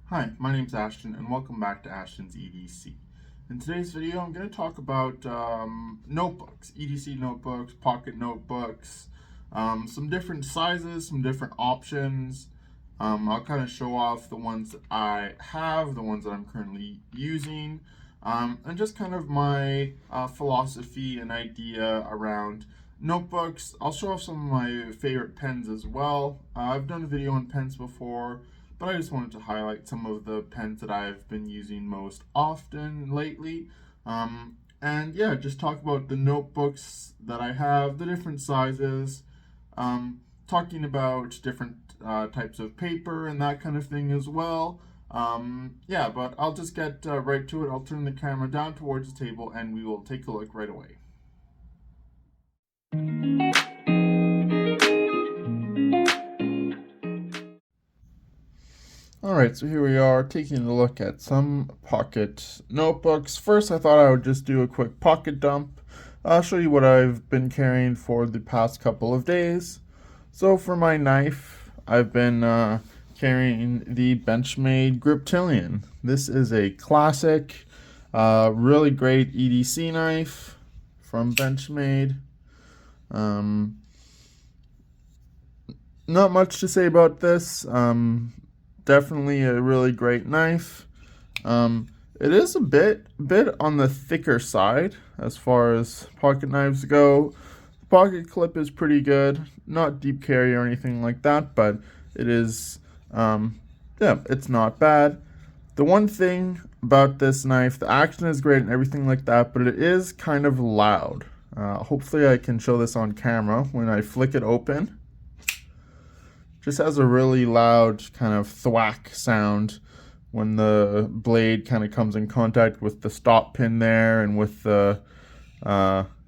Hi, my name's Ashton and welcome back to Ashton's EDC. In today's video I'm going to talk about notebooks, EDC notebooks, pocket notebooks, some different sizes, some different options. I'll kind of show off the ones that I have, the ones that I'm currently using, and just kind of my philosophy and idea around notebooks. I'll show off some of my favorite pens as well. I've done a video on pens before, but I just wanted to highlight some of the pens that I've been using most often lately. And yeah, just talk about the notebooks that I have, the different sizes, talking about different types of paper and that kind of thing as well. Yeah, but I'll just get right to it. I'll turn the camera down towards the table and we will take a look right away. Alright, so here we are taking a look at some pocket notebooks. First, I thought I would just do a quick pocket dump. I'll show you what I've been carrying for the past couple of days. So for my knife, I've been carrying the Benchmade Griptilian. This is a classic, really great EDC knife from Benchmade. Not much to say about this. Definitely a really great knife. It is a bit on the thicker side as far as pocket knives go. The pocket clip is pretty good, not deep carry or anything like that, but it is, yeah, it's not bad. The one thing about this knife, the action is great and everything like that, but it is kind of loud. Hopefully I can show this on camera when I flick it open. Just has a really loud kind of thwack sound when the blade kind of comes in contact with the stop pin there and with the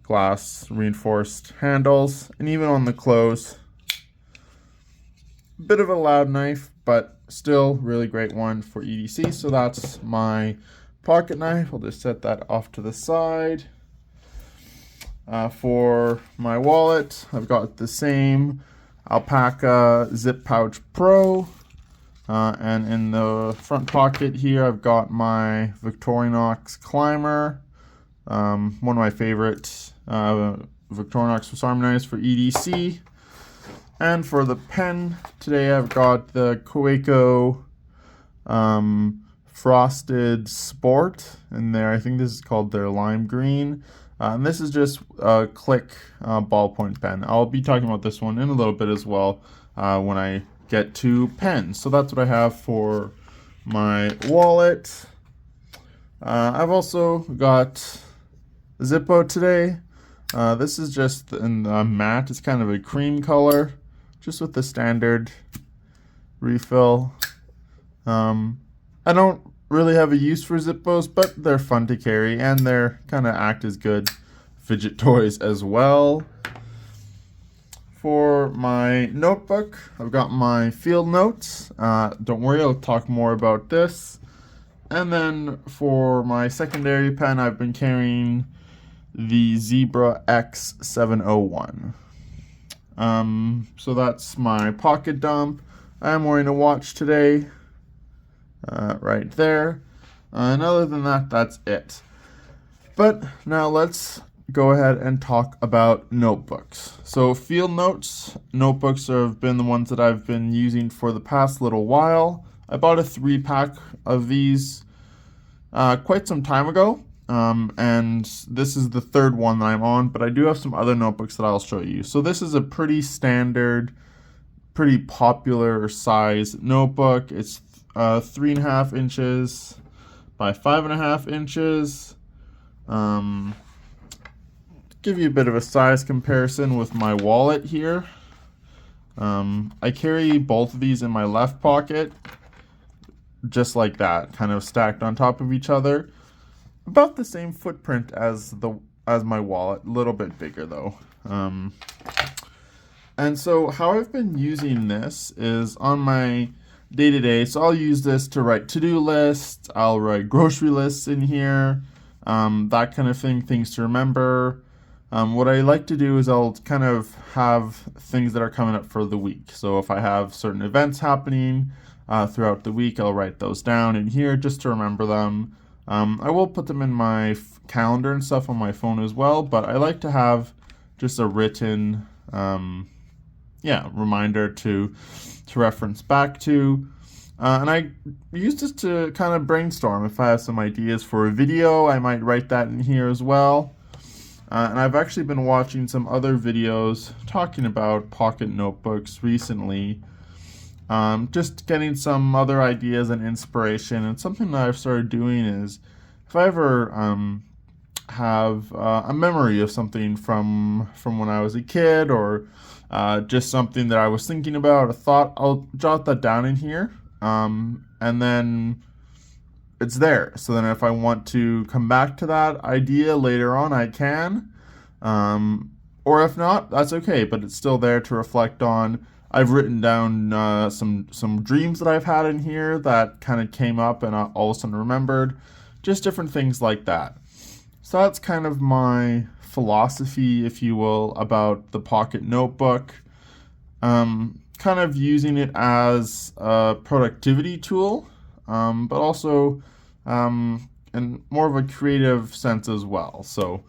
glass reinforced handles, and even on the close. Bit of a loud knife, but still really great one for EDC. So that's my pocket knife. I'll just set that off to the side. For my wallet, I've got the same Alpaca Zip Pouch Pro, and in the front pocket here I've got my Victorinox Climber, one of my favorite Victorinox Swiss Army knives for EDC. And for the pen today I've got the Kaweco Frosted Sport in there. I think this is called their lime green. And this is just a click ballpoint pen. I'll be talking about this one in a little bit as well when I get to pens. So that's what I have for my wallet. I've also got Zippo today. This is just in matte. It's kind of a cream color, just with the standard refill. I don't really have a use for Zippos, but they're fun to carry and they're kind of act as good fidget toys as well. For my notebook, I've got my field notes. Don't worry, I'll talk more about this. And then for my secondary pen, I've been carrying the Zebra X701. So that's my pocket dump. I am wearing a watch today. Right there. And other than that, that's it. But now let's go ahead and talk about notebooks. So field notes, notebooks have been the ones that I've been using for the past little while. I bought a 3-pack of these quite some time ago. And this is the third one that I'm on, but I do have some other notebooks that I'll show you. So this is a pretty standard, pretty popular size notebook. It's 3.5 inches by 5.5 inches. Give you a bit of a size comparison with my wallet here. I carry both of these in my left pocket, just like that, kind of stacked on top of each other. About the same footprint as my wallet, a little bit bigger though. And so how I've been using this is on my day-to-day. So I'll use this to write to-do lists, I'll write grocery lists in here, that kind of thing, things to remember. What I like to do is I'll kind of have things that are coming up for the week. So if I have certain events happening, throughout the week. I'll write those down in here just to remember them. I will put them in my calendar and stuff on my phone as well, but I like to have just a written reminder to reference back to. And I use this to kind of brainstorm. If I have some ideas for a video, I might write that in here as well. And I've actually been watching some other videos talking about pocket notebooks recently. Just getting some other ideas and inspiration. And something that I've started doing is, if I ever have a memory of something from when I was a kid, or just something that I was thinking about, a thought, I'll jot that down in here. And then it's there. So then if I want to come back to that idea later on, I can. Or if not, that's okay, but it's still there to reflect on. I've written down some dreams that I've had in here that kind of came up and I all of a sudden remembered. Just different things like that. So that's kind of my philosophy, if you will, about the pocket notebook. Kind of using it as a productivity tool, but also in more of a creative sense as well. So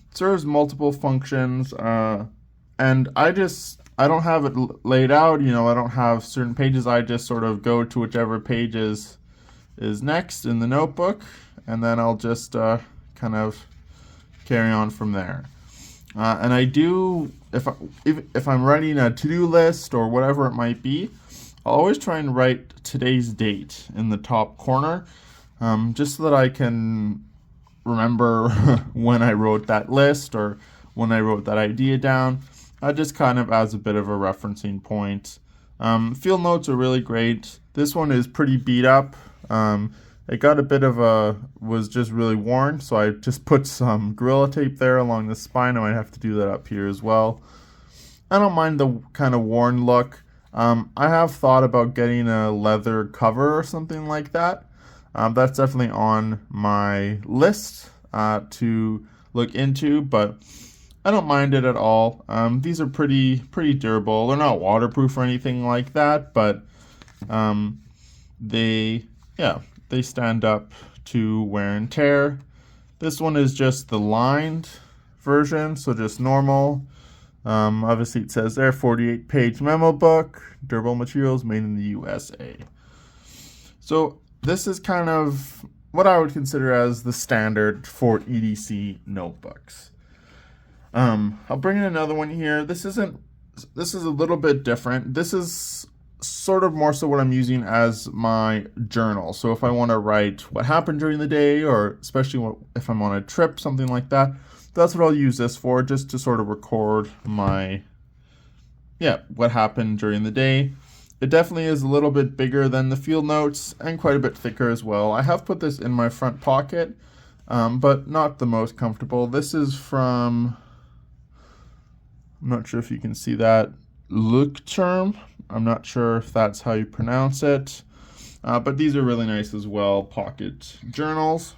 it serves multiple functions, and I don't have it laid out. I don't have certain pages. I just sort of go to whichever page is next in the notebook, and then I'll just kind of carry on from there. And I do, if I'm writing a to-do list or whatever it might be, I'll always try and write today's date in the top corner, just so that I can remember when I wrote that list or when I wrote that idea down, just kind of as a bit of a referencing point. Field notes are really great. This one is pretty beat up. It got a bit of was just really worn, so I just put some Gorilla Tape there along the spine. I might have to do that up here as well. I don't mind the kind of worn look. I have thought about getting a leather cover or something like that. That's definitely on my list to look into, but I don't mind it at all. These are pretty durable. They're not waterproof or anything like that, but they stand up to wear and tear. This one is just the lined version, so just normal. Obviously it says there, 48-page memo book, durable materials, made in the USA. So this is kind of what I would consider as the standard for EDC notebooks. I'll bring in another one here. This is a little bit different. This is sort of more so what I'm using as my journal. So if I want to write what happened during the day, or especially if I'm on a trip, something like that, that's what I'll use this for, just to sort of record what happened during the day. It definitely is a little bit bigger than the field notes and quite a bit thicker as well. I have put this in my front pocket, but not the most comfortable. This is from, I'm not sure if you can see that, Leuchtturm. I'm not sure if that's how you pronounce it, but these are really nice as well, pocket journals.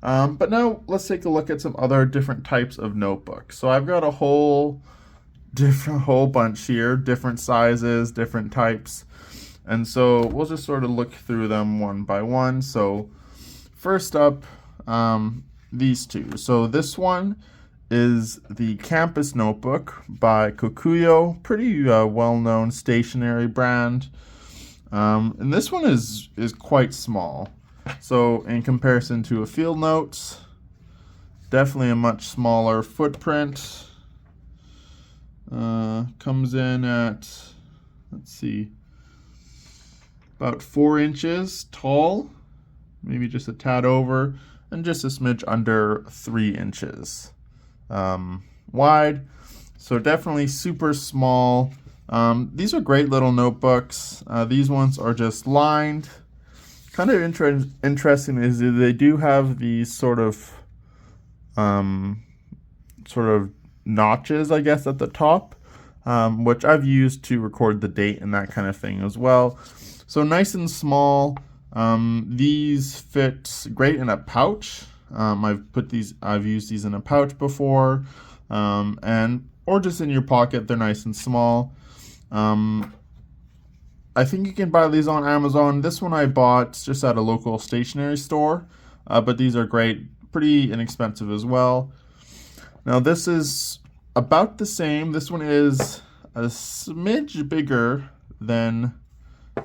But now let's take a look at some other different types of notebooks. So I've got a whole bunch here, different sizes, different types, and so we'll just sort of look through them one by one. So first up, these two. So this one is the Campus Notebook by Kokuyo, pretty well-known stationery brand. And this one is quite small. So in comparison to a field notes, definitely a much smaller footprint. Comes in at, let's see, about 4 inches tall, maybe just a tad over, and just a smidge under 3 inches wide. So definitely super small. These are great little notebooks. These ones are just lined. Kind of interesting is that they do have these sort of notches, I guess, at the top, which I've used to record the date and that kind of thing as well. So nice and small. These fit great in a pouch. I've used these in a pouch before, or just in your pocket. They're nice and small. I I think you can buy these on Amazon. This one I bought just at a local stationery store, but these are great, pretty inexpensive as well. Now this is about the same. This one is a smidge bigger than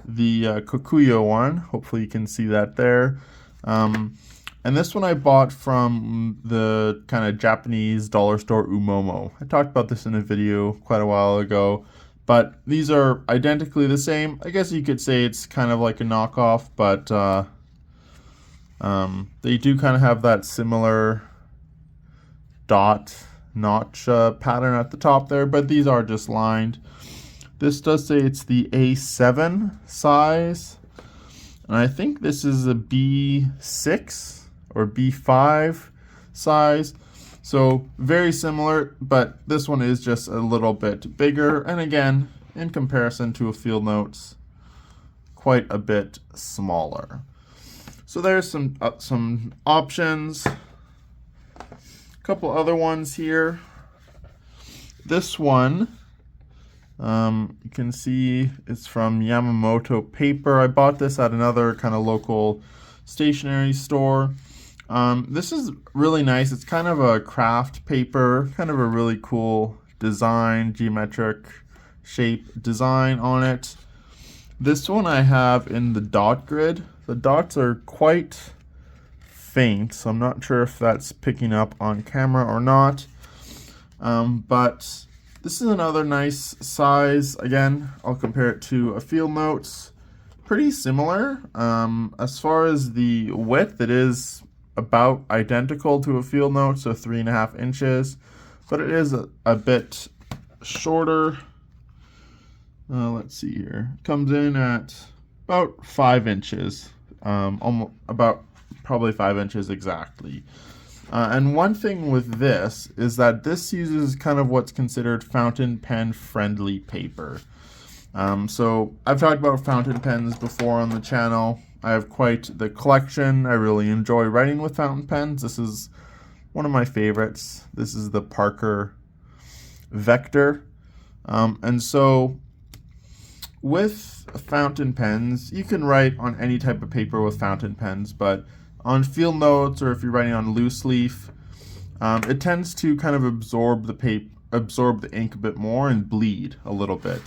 the Kokuyo one. Hopefully you can see that there. And this one I bought from the kind of Japanese dollar store Umomo. I talked about this in a video quite a while ago, but these are identically the same. I guess you could say it's kind of like a knockoff, but they do kind of have that similar notch pattern at the top there, but these are just lined. This does say it's the A7 size, and I think this is a B6 or B5 size, so very similar, but this one is just a little bit bigger, and again, in comparison to a Field Notes, quite a bit smaller. So there's some options. A couple other ones here. This one, you can see it's from Yamamoto Paper. I bought this at another kind of local stationery store. This is really nice. It's kind of a craft paper, kind of a really cool design, geometric shape design on it. This one I have in the dot grid. The dots are quite faint, so I'm not sure if that's picking up on camera or not. But this is another nice size. Again, I'll compare it to a Field Notes. Pretty similar. As far as the width, it is about identical to a Field Note, so 3.5 inches, but it is a bit shorter. Let's see here. Comes in at about 5 inches, probably 5 inches exactly. And one thing with this is that this uses kind of what's considered fountain pen friendly paper. So I've talked about fountain pens before on the channel. I have quite the collection. I really enjoy writing with fountain pens. This is one of my favorites. This is the Parker Vector. And so with fountain pens, you can write on any type of paper with fountain pens, but on Field Notes, or if you're writing on loose leaf, it tends to kind of absorb the ink a bit more and bleed a little bit.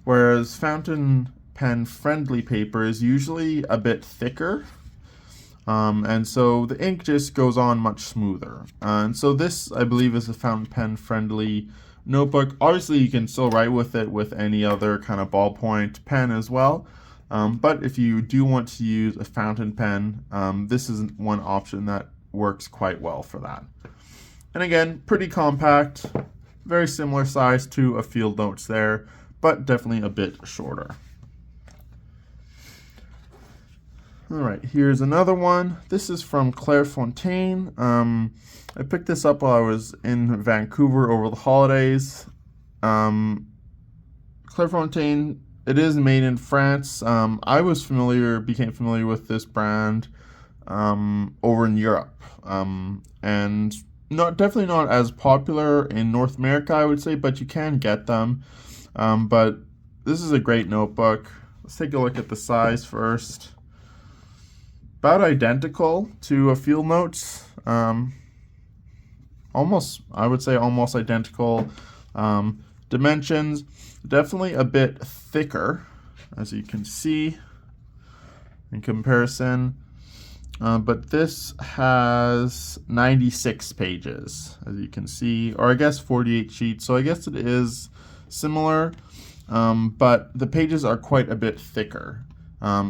Whereas fountain pen friendly paper is usually a bit thicker, and so the ink just goes on much smoother. And so this, I believe, is a fountain pen friendly notebook. Obviously you can still write with it with any other kind of ballpoint pen as well, but if you do want to use a fountain pen, this is one option that works quite well for that. And again, pretty compact, very similar size to a Field Notes there, but definitely a bit shorter. Alright, here's another one. This is from Clairfontaine. I picked this up while I was in Vancouver over the holidays. Clairfontaine, it is made in France. I became familiar with this brand over in Europe. And definitely not as popular in North America, I would say, but you can get them. But this is a great notebook. Let's take a look at the size first. About identical to a Field Notes. I would say almost identical. Dimensions, definitely a bit thicker, as you can see in comparison. But this has 96 pages, as you can see, or I guess 48 sheets, so I guess it is similar, but the pages are quite a bit thicker.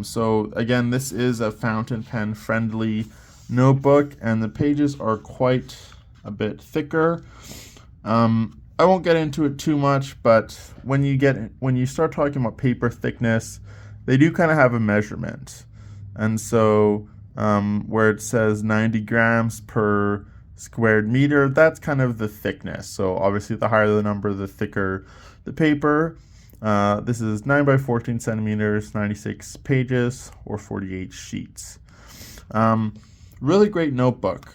So again, this is a fountain pen friendly notebook, and the pages are quite a bit thicker. I won't get into it too much, but when you start talking about paper thickness, they do kind of have a measurement, and so where it says 90 grams per squared meter, that's kind of the thickness. So obviously the higher the number, the thicker the paper. This is 9 by 14 centimeters, 96 pages, or 48 sheets. Really great notebook.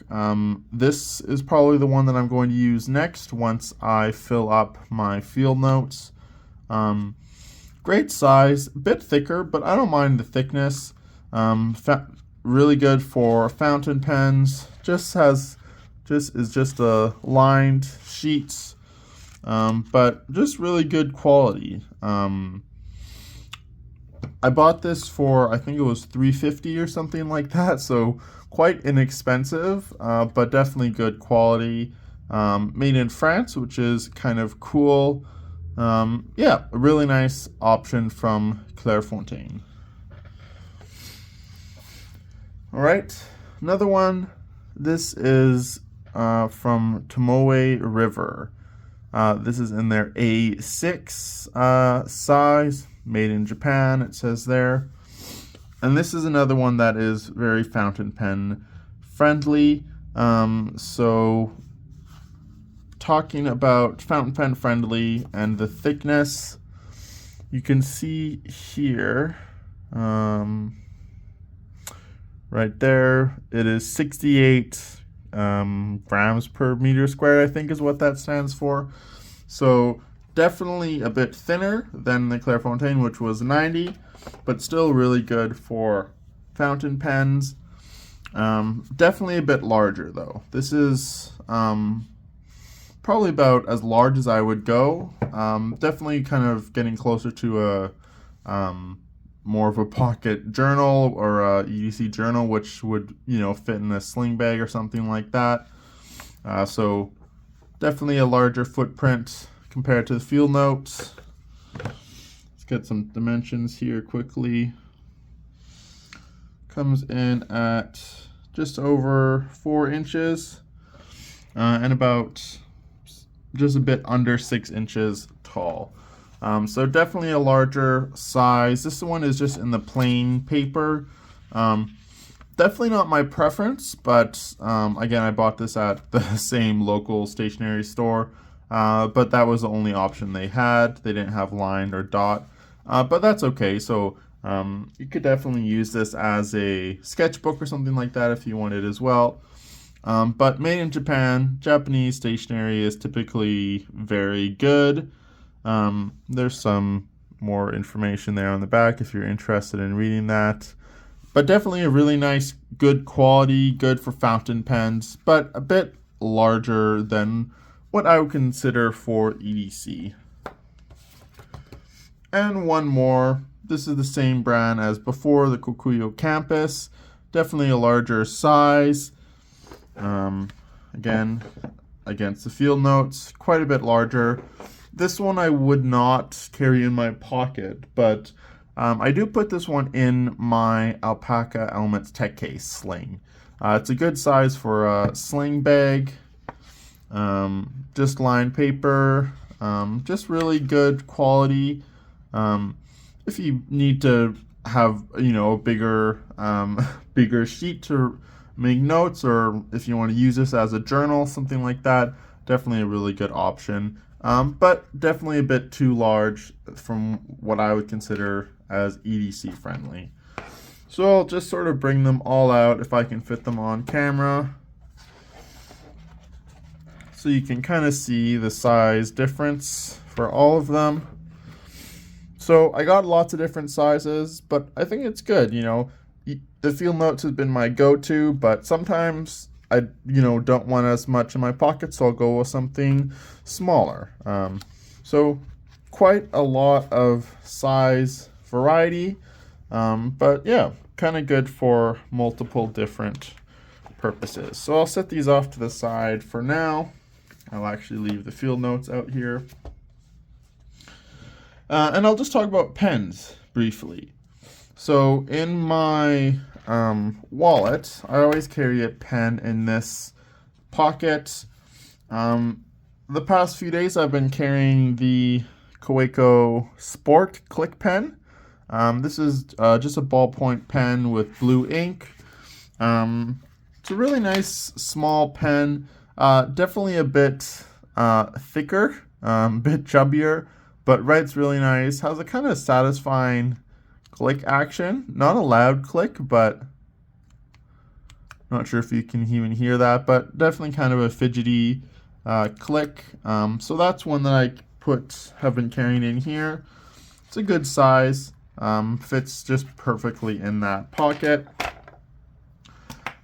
This is probably the one that I'm going to use next once I fill up my Field Notes. great size, a bit thicker, but I don't mind the thickness. Really good for fountain pens. Just is just a lined sheets, but just really good quality. I bought this for, I think it was $3.50 or something like that, so quite inexpensive, but definitely good quality. Made in France, which is kind of cool. Yeah, a really nice option from Clairfontaine. All right, another one. This is from Tomoe River. This is in their A6 size, made in Japan, it says there. And this is another one that is very fountain pen friendly. So talking about fountain pen friendly and the thickness, you can see here, right there, it is 68 grams per meter square, I think is what that stands for. So definitely a bit thinner than the Clairfontaine, which was 90, but still really good for fountain pens. Definitely a bit larger though. This is probably about as large as I would go. Definitely kind of getting closer to a more of a pocket journal or a EDC journal, which would, fit in a sling bag or something like that. So definitely a larger footprint compared to the field notes. Let's get some dimensions here quickly. Comes in at just over 4 inches and about just a bit under 6 inches tall. So definitely a larger size. This one is just in the plain paper. Definitely not my preference, but again, I bought this at the same local stationery store, but that was the only option they had. They didn't have lined or dot, but that's okay. So you could definitely use this as a sketchbook or something like that if you wanted as well. But made in Japan, Japanese stationery is typically very good. There's some more information there on the back if you're interested in reading that. But definitely a really nice, good quality, good for fountain pens, but a bit larger than what I would consider for EDC. And one more. This is the same brand as before, the Kokuyo Campus. Definitely a larger size. Again, against the field notes, quite a bit larger. This one I would not carry in my pocket, but I do put this one in my Alpaca Elements Tech Case sling. It's a good size for a sling bag, just lined paper, just really good quality. If you need to have, a bigger, bigger sheet to make notes, or if you want to use this as a journal, something like that, definitely a really good option. But definitely a bit too large from what I would consider as EDC friendly. So I'll just sort of bring them all out if I can fit them on camera, so you can kind of see the size difference for all of them. So I got lots of different sizes, but I think it's good. The field notes has been my go-to, but sometimes I don't want as much in my pocket, so I'll go with something smaller. So quite a lot of size variety, but yeah, kind of good for multiple different purposes. So I'll set these off to the side for now. I'll actually leave the field notes out here. And I'll just talk about pens briefly. So in my wallet, I always carry a pen in this pocket. The past few days I've been carrying the Kaweco Sport Click Pen. This is just a ballpoint pen with blue ink. It's a really nice small pen, definitely a bit thicker, a bit chubbier, but writes really nice. Has a kind of satisfying click action. Not a loud click, but not sure if you can even hear that, but definitely kind of a fidgety click. So that's one that I have been carrying in here. It's a good size. Fits just perfectly in that pocket.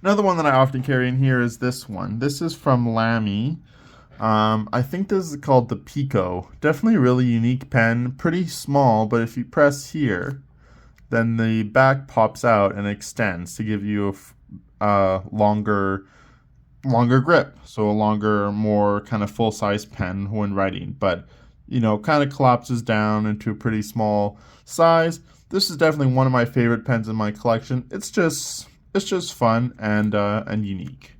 Another one that I often carry in here is this one. This is from Lamy. I think this is called the Pico. Definitely a really unique pen. Pretty small, but if you press here, then the back pops out and extends to give you a longer grip. So a longer, more kind of full-size pen when writing. But, you know, kind of collapses down into a pretty small size. This is definitely one of my favorite pens in my collection. It's just fun and unique.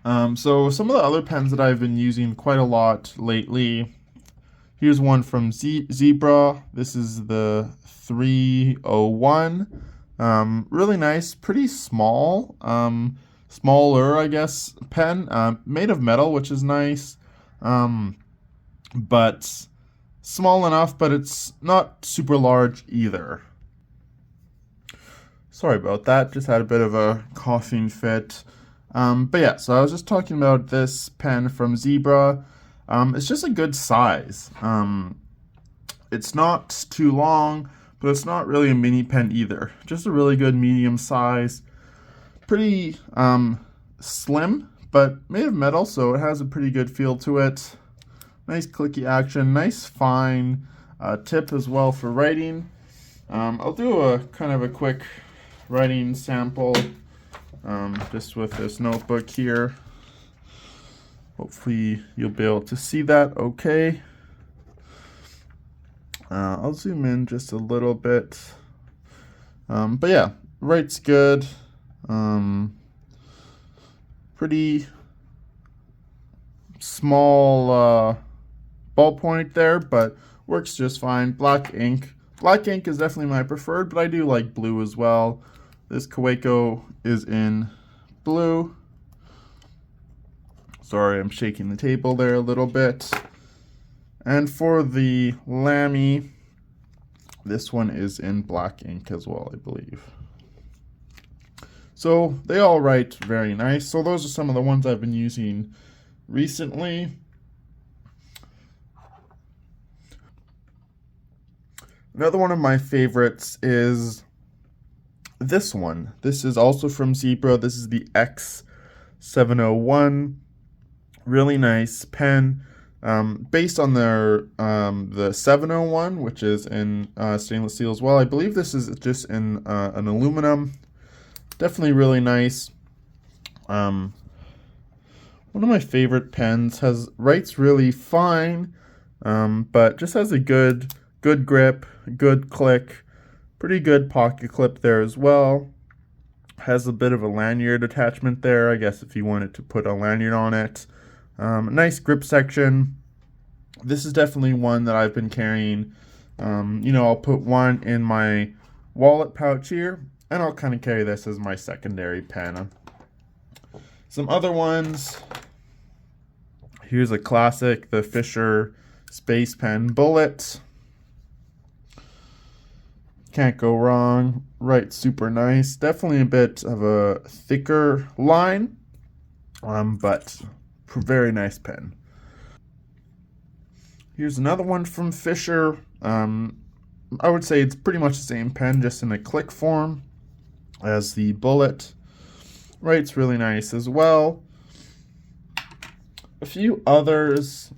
So some of the other pens that I've been using quite a lot lately. Here's one from Zebra. This is the 301. Really nice, pretty small, smaller, I guess, pen. Made of metal, which is nice. But small enough, but it's not super large either. Sorry about that, just had a bit of a coughing fit. But yeah, so I was just talking about this pen from Zebra. It's just a good size. It's not too long, but it's not really a mini pen either. Just a really good medium size. Pretty slim, but made of metal, so it has a pretty good feel to it. Nice clicky action, nice fine tip as well for writing. I'll do a kind of a quick writing sample just with this notebook here. Hopefully you'll be able to see that okay. I'll zoom in just a little bit. But yeah, writes good. Pretty small ballpoint there, but works just fine. Black ink. Black ink is definitely my preferred, but I do like blue as well. This Kaweco is in blue. Sorry, I'm shaking the table there a little bit. And for the Lamy, this one is in black ink as well, I believe. So they all write very nice. So those are some of the ones I've been using recently. Another one of my favorites is this one. This is also from Zebra. This is the X701. Really nice pen. Based on their the 701, which is in stainless steel as well. I believe this is just in an aluminum. Definitely really nice. One of my favorite pens. Writes really fine, but just has a good grip, good click, pretty good pocket clip there as well. Has a bit of a lanyard attachment there, I guess, if you wanted to put a lanyard on it. Nice grip section. This is definitely one that I've been carrying. You know, I'll put one in my wallet pouch here, and I'll kind of carry this as my secondary pen. Some other ones. Here's a classic, the Fisher Space Pen Bullet. Can't go wrong. Writes super nice. Definitely a bit of a thicker line, but very nice pen. Here's another one from Fisher. I would say it's pretty much the same pen, just in a click form as the Bullet. Writes really nice as well. A few others.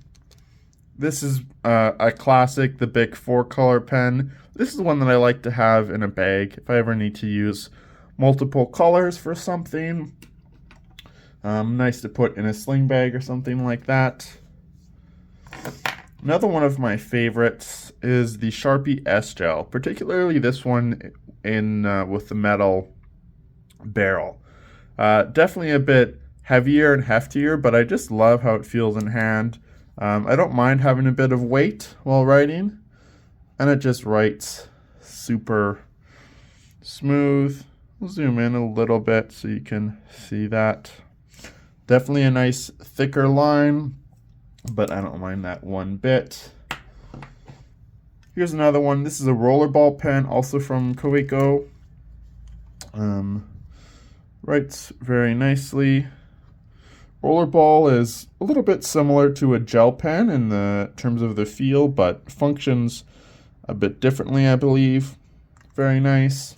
This is a classic, the Bic 4-color pen. This is one that I like to have in a bag if I ever need to use multiple colors for something. Nice to put in a sling bag or something like that. Another one of my favorites is the Sharpie S-Gel, particularly this one in with the metal barrel. Definitely a bit heavier and heftier, but I just love how it feels in hand. I don't mind having a bit of weight while writing, and it just writes super smooth. We'll zoom in a little bit so you can see that. Definitely a nice thicker line, but I don't mind that one bit. Here's another one. This is a rollerball pen, also from Kaweco. Writes very nicely. Rollerball is a little bit similar to a gel pen in the terms of the feel, but functions a bit differently, I believe. Very nice.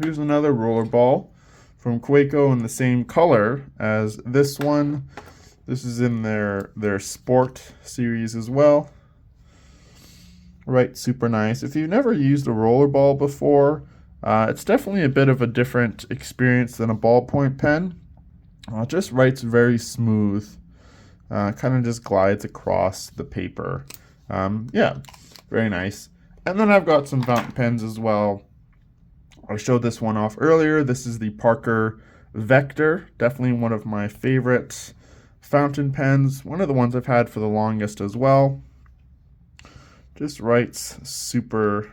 Here's another roller ball from Kaweco in the same color as this one. This is in their sport series as well. Right, super nice. If you've never used a roller ball before, it's definitely a bit of a different experience than a ballpoint pen. It just writes very smooth. Kind of just glides across the paper. Yeah, very nice. And then I've got some fountain pens as well. I showed this one off earlier. This is the Parker Vector. Definitely one of my favorite fountain pens. One of the ones I've had for the longest as well. Just writes super,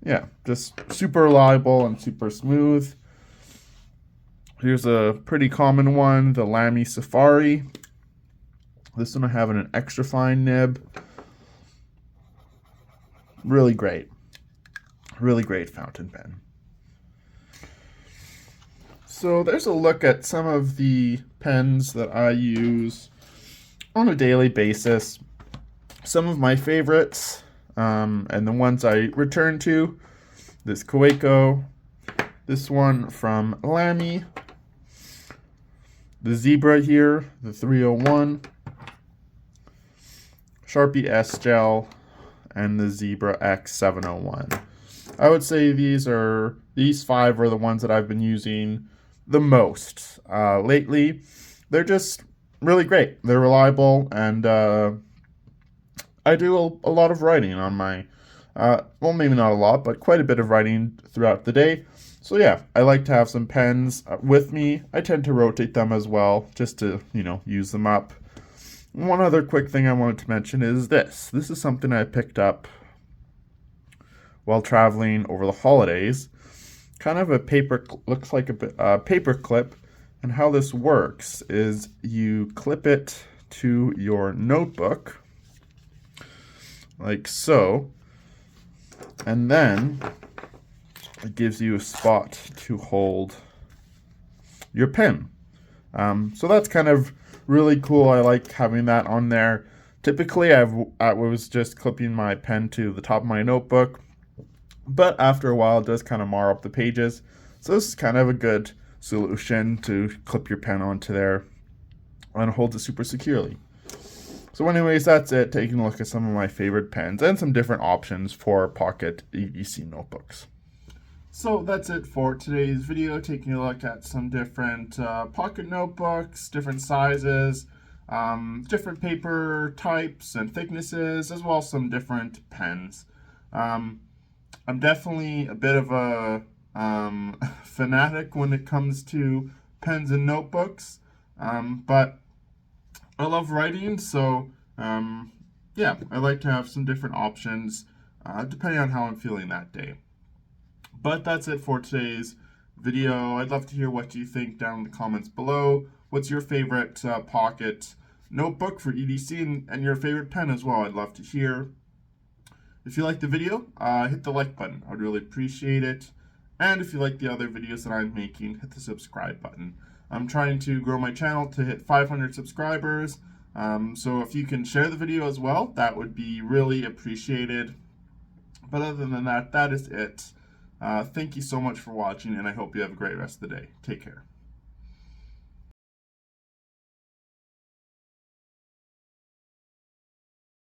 yeah, just super reliable and super smooth. Here's a pretty common one, the Lamy Safari. This one I have in an extra fine nib. Really great fountain pen. So there's a look at some of the pens that I use on a daily basis. Some of my favorites, and the ones I return to. This Kaweco, this one from Lamy, the Zebra here, the 301, Sharpie S Gel, and the Zebra X701. I would say these 5 are the ones that I've been using the most lately. They're just really great. They're reliable, and I do a lot of writing on my, well, maybe not a lot, but quite a bit of writing throughout the day. So yeah, I like to have some pens with me. I tend to rotate them as well, just to, use them up. One other quick thing I wanted to mention is this. This is something I picked up while traveling over the holidays. Kind of a paper, looks like a paper clip. And how this works is you clip it to your notebook, like so, and then it gives you a spot to hold your pen. So that's kind of really cool. I like having that on there. Typically, I was just clipping my pen to the top of my notebook, but after a while, it does kind of mar up the pages. So this is kind of a good solution to clip your pen onto there and hold it super securely. So anyways, that's it, taking a look at some of my favorite pens and some different options for pocket EDC notebooks. So that's it for today's video, taking a look at some different pocket notebooks, different sizes, different paper types and thicknesses, as well as some different pens. I'm definitely a bit of a fanatic when it comes to pens and notebooks, but I love writing, so yeah, I like to have some different options depending on how I'm feeling that day. But that's it for today's video. I'd love to hear what you think down in the comments below. What's your favorite pocket notebook for EDC and your favorite pen as well? I'd love to hear. If you liked the video, hit the like button. I'd really appreciate it. And if you like the other videos that I'm making, hit the subscribe button. I'm trying to grow my channel to hit 500 subscribers. So if you can share the video as well, that would be really appreciated. But other than that, that is it. Thank you so much for watching, and I hope you have a great rest of the day. Take care.